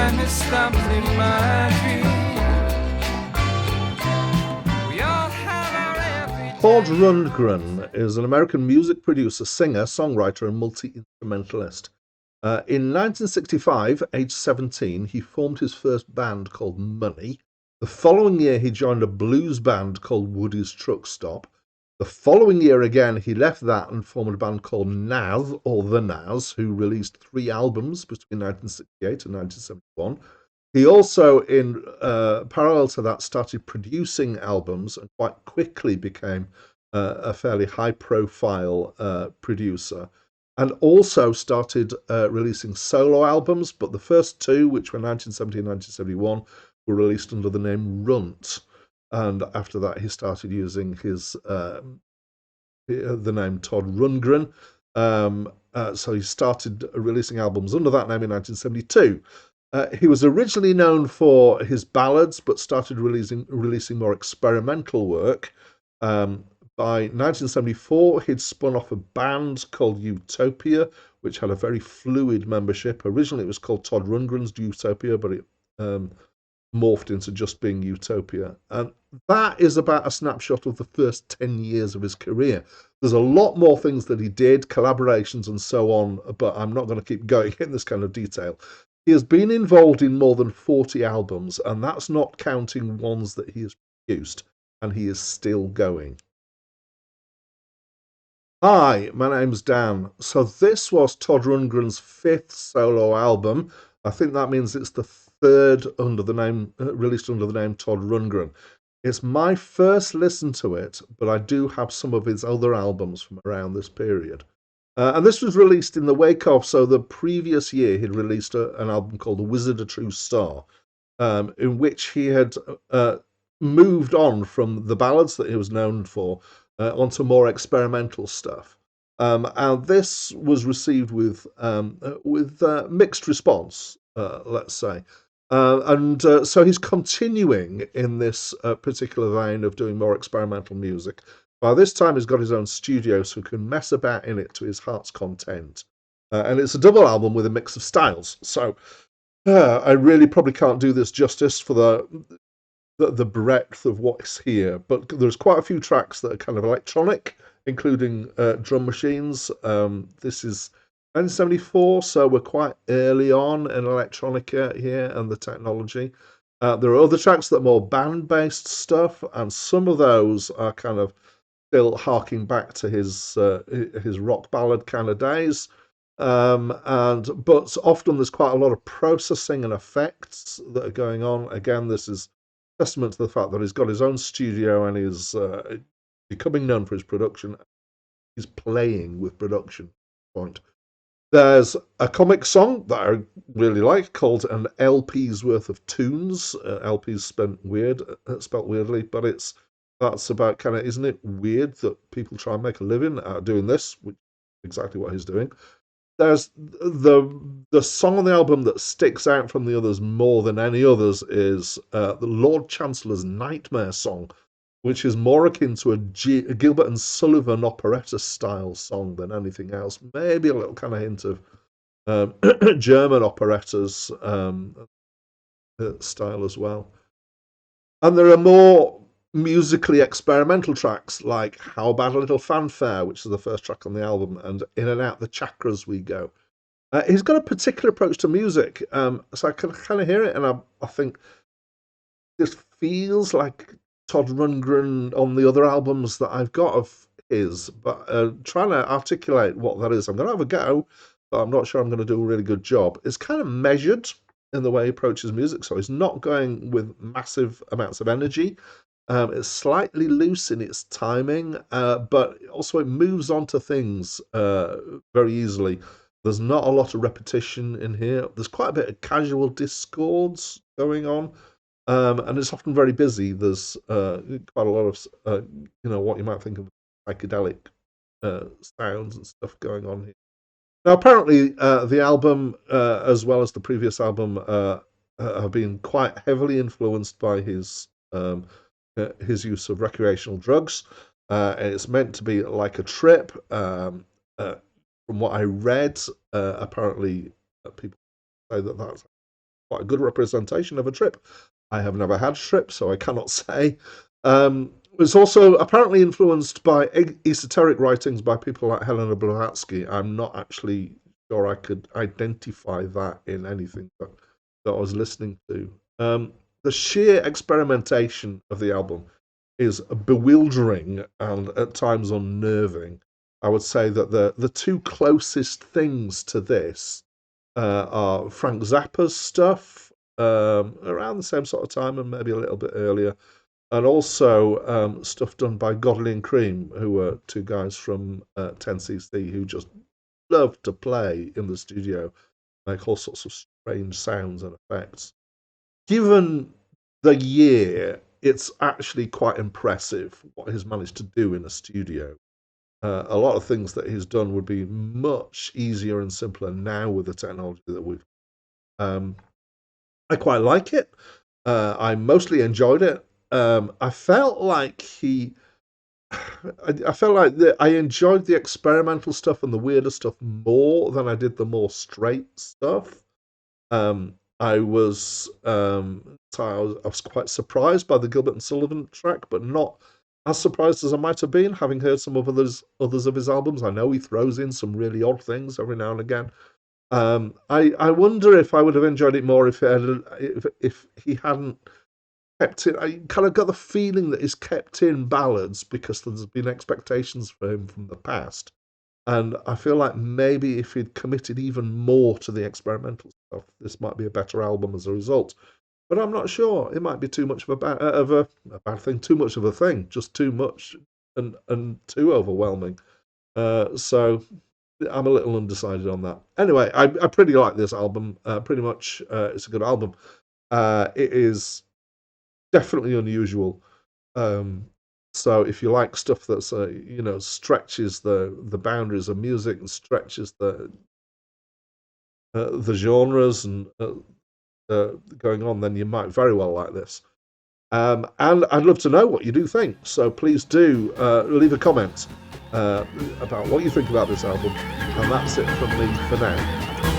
time it stopped in my dream. We all have our every Todd day. Rundgren is an American music producer, singer, songwriter, and multi-instrumentalist. In 1965, age 17, he formed his first band called Money. The following year, he joined a blues band called Woody's Truck Stop. The following year again, he left that and formed a band called Naz, or The Naz, who released 3 albums between 1968 and 1971. He also, in parallel to that, started producing albums and quite quickly became a fairly high-profile producer, and also started releasing solo albums. But the first 2, which were 1970 and 1971, were released under the name Runt. And after that, he started using the name Todd Rundgren. So he started releasing albums under that name in 1972. He was originally known for his ballads, but started releasing more experimental work. By 1974, he'd spun off a band called Utopia, which had a very fluid membership. Originally, it was called Todd Rundgren's Utopia, but it morphed into just being Utopia. And that is about a snapshot of the first 10 years of his career. There's a lot more things that he did, collaborations and so on, but I'm not going to keep going in this kind of detail. He has been involved in more than 40 albums, and that's not counting ones that he has produced, and he is still going. Hi, my name's Dan. So this was Todd Rundgren's 5th solo album. I think that means it's the 3rd under the name released under the name Todd Rundgren. It's my first listen to it, but I do have some of his other albums from around this period. And this was released in the wake of, so the previous year he'd released an album called The Wizard, A True Star, in which he had moved on from the ballads that he was known for onto more experimental stuff. And this was received with mixed response, let's say. So he's continuing in this particular vein of doing more experimental music. By this time, he's got his own studio, so he can mess about in it to his heart's content. And it's a double album with a mix of styles. So I really probably can't do this justice for the breadth of what's here. But there's quite a few tracks that are kind of electronic, including drum machines. This is 1974, so we're quite early on in electronica here and the technology. There are other tracks that are more band-based stuff, and some of those are kind of still harking back to his rock ballad kind of days. But often there's quite a lot of processing and effects that are going on. Again, this is testament to the fact that he's got his own studio and he's becoming known for his production. He's playing with production. Point. There's a comic song that I really like called An LP's Worth of Tunes. LP's spelled weirdly, but that's about kind of, isn't it weird that people try and make a living out of doing this, which is exactly what he's doing. There's the song on the album that sticks out from the others more than any others is the Lord Chancellor's Nightmare song, which is more akin to a Gilbert and Sullivan operetta style song than anything else. Maybe a little kind of hint of German operettas style as well. And there are more musically experimental tracks like How About a Little Fanfare, which is the first track on the album, and In and Out the Chakras We Go. He's got a particular approach to music, so I can kind of hear it, and I think this feels like Todd Rundgren on the other albums that I've got of his, but trying to articulate what that is, I'm going to have a go, but I'm not sure I'm going to do a really good job. It's kind of measured in the way he approaches music, so he's not going with massive amounts of energy. It's slightly loose in its timing, but also it moves on to things very easily. There's not a lot of repetition in here. There's quite a bit of casual discords going on, and it's often very busy. There's quite a lot of, what you might think of psychedelic sounds and stuff going on here. Now, apparently, the album, as well as the previous album, have been quite heavily influenced by his use of recreational drugs. And it's meant to be like a trip. From what I read, apparently people say that that's quite a good representation of a trip. I have never had a trip, so I cannot say. It's also apparently influenced by esoteric writings by people like Helena Blavatsky. I'm not actually sure I could identify that in anything that I was listening to. The sheer experimentation of the album is bewildering and at times unnerving. I would say that the two closest things to this are Frank Zappa's stuff around the same sort of time and maybe a little bit earlier, and also stuff done by Godley and Cream, who were two guys from 10cc who just loved to play in the studio, make all sorts of strange sounds and effects. Given the year, it's actually quite impressive what he's managed to do in a studio. A lot of things that he's done would be much easier and simpler now with the technology that we've. I quite like it. I mostly enjoyed it. I felt like I felt like I enjoyed the experimental stuff and the weirder stuff more than I did the more straight stuff. I was I was quite surprised by the Gilbert and Sullivan track, but not as surprised as I might have been, having heard some of others of his albums. I know he throws in some really odd things every now and again. I wonder if I would have enjoyed it more if he hadn't kept it. I kind of got the feeling that he's kept in ballads because there's been expectations for him from the past. And I feel like maybe if he'd committed even more to the experimental stuff, this might be a better album as a result. But I'm not sure. It might be too much of a bad thing, too much of a thing, just too much and too overwhelming. So I'm a little undecided on that. Anyway, I pretty like this album. Pretty much, it's a good album. It is definitely unusual. So if you like stuff that's stretches the boundaries of music and stretches the genres and going on, then you might very well like this. And I'd love to know what you do think. So please do leave a comment about what you think about this album. And that's it from me for now.